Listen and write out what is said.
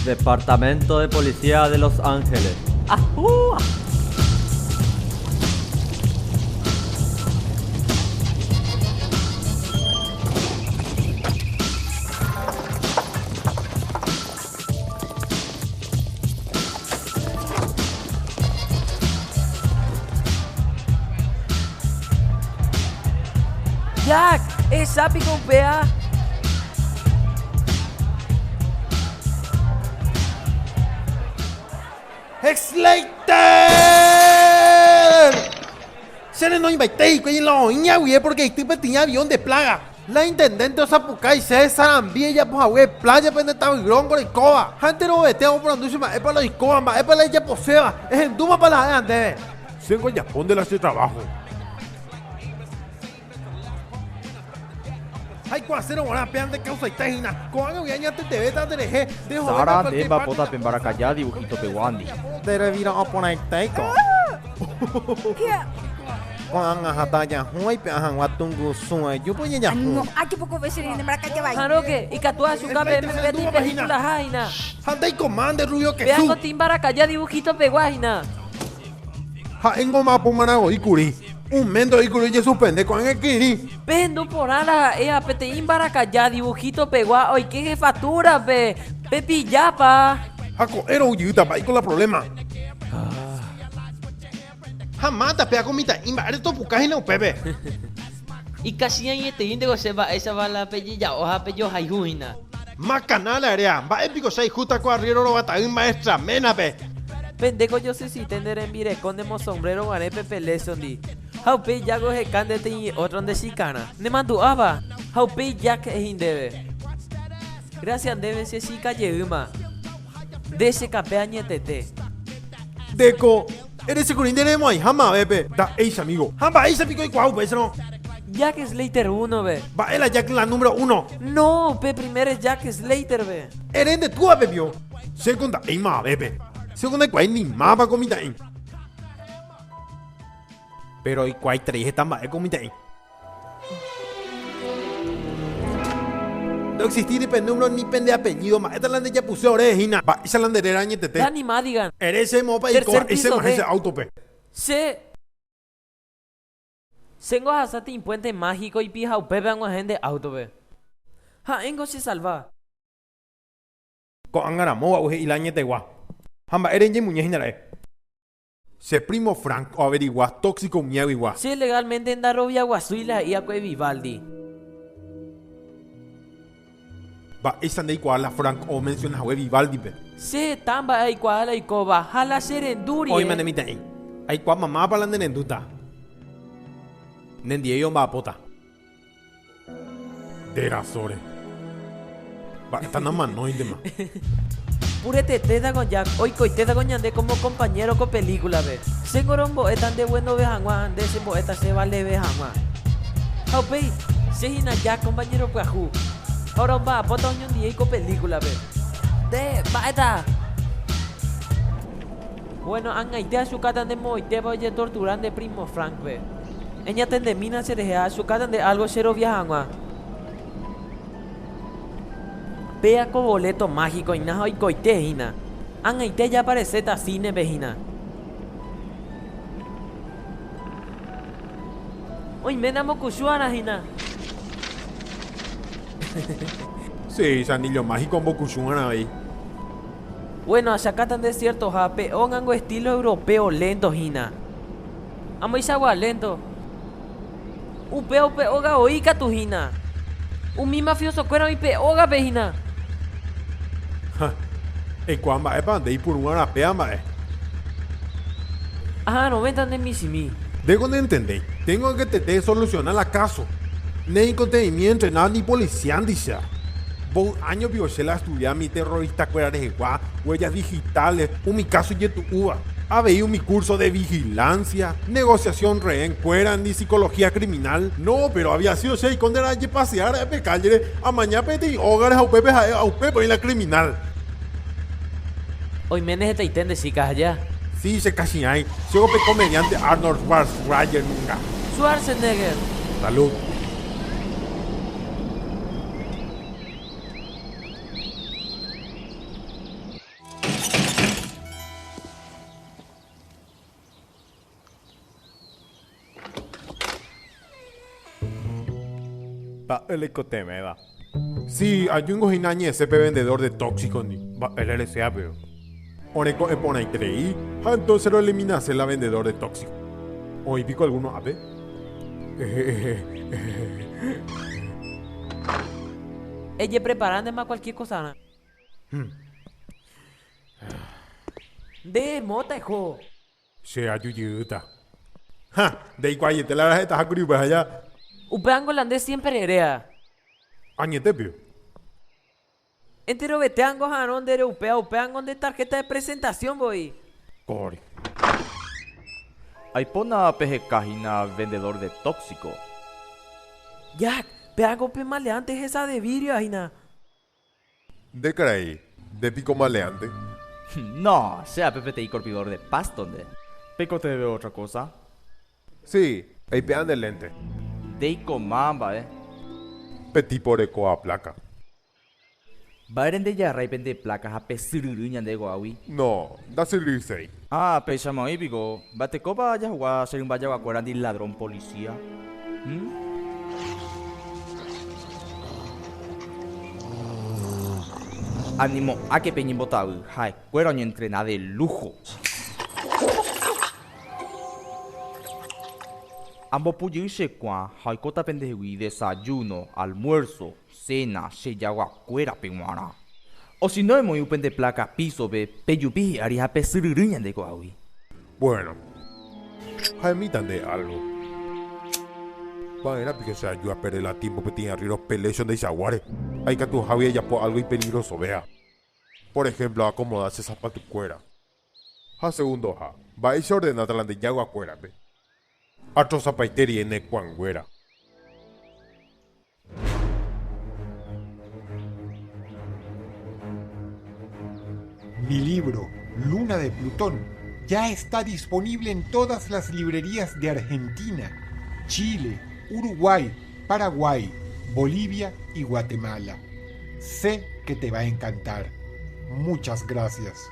Departamento de Policía de Los Ángeles. ¡Ajú! Jack, esa pico vea. ¡Slater! Se le no invité y lo oía, güey, porque este tenía avión de plaga. La intendente Osapucay se Sarambía ya pues güey, playa penetaba y grongo y coba. Antes no veteo por anducho, es para los coba, es para la ya poseba, es en duma para la de. Cinco ya ponde la de trabajo. Hay que hacer una pean de causa y tajina. Con voy a añadir te beta de leje. Sara Demba Pota Pembaracayá, dibujito Pewandi. Debe vir a poner teiko. Con ajataya, hoy pe ajan watungu suai. Yo voy a No, aquí poco veces en Maracay va. Claro que, y catua su cabe me peti película jaina. Handai comande rubio que Vean su. con Timbaracaya dibujito peguajina. Ha engo mapo manago ikuri. Un mendo ikuri ya suspende con el kiri. Vendo por ala, peteín Baracayá dibujito pegua. Oye, qué jefatura, pepillapa. Hako ero uyuta pa con la problema. Hamata pea comita imba eres to pukajina pepe. Y casi ahí te indigo se va esa va la pellilla hoja pello jaijuina. Macanala area. Va épico sei justa ko arriero ro bata maestra menape. Pendejo yo sé si tender en vire con demo sombrero garepe pelesondi. Haupe yago he candete y otro de chicana. Ne mandu aba. Haupe yak es indebe. Gracias debe se si calle uma. De ese capeañe tete. Deco. Eres securindere moi hama pepe. Da eis amigo. Hamba eis amigo y cuau pues no. Jack Slater 1 ve. Va ela Jack la número 1. No, primero es Jack Slater ve. Eren de tua bebio. Segunda eima bebe. Segunda kwai ni mapa comita en. Pero y kwai tres estamba e comita en. No existir ni número ni pende apellido, ma esta lande ya puse orejina. Va esa landera ñetete. Dani Madigan. Eres ese mopa y Tercer ese piso, más ve. ese auto pe. Sengo hasati un puente mágico y pija upepe a gente auto ve. Ha engo se salva. Ko angara moa uje ilañete gua. Hamba eren ye muñejina la e. Se primo Frank o averigua tóxico miago igual. Se legalmente en Darovia Guasuila y a Vivaldi. Va esa de igual la Frank o menciona a Vivaldi pe. Se tamba ay cuala y coba. Jala serenduri. Hoy mande mita en. Hay cua mamá para la nenduta. Nendi ellos va pota. Terasore. Va esta no más no indema. Purete teta con Jack. Hoy coiteta con Yande como compañero con película ve. Se gorombo etan de bueno vejangua. De ese poeta se vale vejangua. Haupei. Se hina Jack compañero puajú. Ahora va pota un día y con película ve. De baeta. Bueno, angaite a su catan de moite voy a torturar de primo Frank ve. Ella tende mina se deja su catan de algo cero viajangua. Pea con boleto mágico y najo y coite hina. Angaite ya parece ta cine vejina. Hoy me namo kushuana hina. Sí, Sanillo mágico en Bokushuna ahí. Bueno, allá catan de cierto jape, ongango estilo europeo lento hina. Amo isagua lento. Upeo oga oika tu hina. Mi mafioso cuero y peoga vejina. E cuamba e pande y por una pea mae. Ajá, no ventan de misimi. Debo de entender. Tengo que te solucionar la caso. Ni contenimiento, nada ni policía dice. Por años biosela estudiar mi terrorista cuera de Jehová, huellas digitales, mi caso y tu uva. Ha veído mi curso de vigilancia, negociación rehén, cuera ni psicología criminal. No, pero había sido seis con de pasear a pecalle, a mañana peti hogares a upepe en la criminal. Hoy menes te intende si allá. Sí, se casi hay. Sigo pe comediante Arnold Schwarzenegger nunca. Schwarzenegger. Salud. Va, el ecoteme, va. Sí, hay un gojinañe ese vendedor de tóxicos ni. Va, el LCA, pero. Oreco epona y treí. Entonces lo eliminas la vendedor de tóxicos. Hoy pico alguno ave. Ella preparando más cualquier cosa. De mota, hijo. Se ayuyuta. Ja, de igual te la estás a pues allá. Upeango landés siempre herea. Añete, pio. Entero veteango janón de upeango de tarjeta de presentación, voy. Corre. Ahí pona pejecajina vendedor de tóxico. Jack, peago pe maleante esa de vidrio, ajina. De caray, de pico maleante. No, sea PPTI corpidor de pasto, ¿dónde? Peco te veo otra cosa. Sí, ahí pean de lente. Deiko mamba, Petit por eco a placa. Baren de ya raipen de placas a pesuriruñan de guawi. No, da servicio. Ah, pesama ahí, pico. Bate copa ya jugar ser un vaya guacuera de ladrón policía. Ánimo, a que peñin botado. Ay, cuero ni entrena de lujo. Ambos puyirse kwa, hay cota pendehui, desayuno, almuerzo, cena, sheyagua, cuera penguara. O si no es muy upen de placa, piso, be, peyupi, haría pesuriruñan de guawi. Bueno, jaimitan de algo. Va, era porque se ayuda a perder la tiempo que tiene arriba los peleos de jaguares. Hay que tu Javier ya por algo y peligroso, vea. Por ejemplo, acomodarse zapato cuera. A segundo, va a irse ordenar la de yagua cuera, ve. Otro zapaiteri en el cuanguera. Mi libro, Luna de Plutón, ya está disponible en todas las librerías de Argentina, Chile, Uruguay, Paraguay, Bolivia y Guatemala. Sé que te va a encantar. Muchas gracias.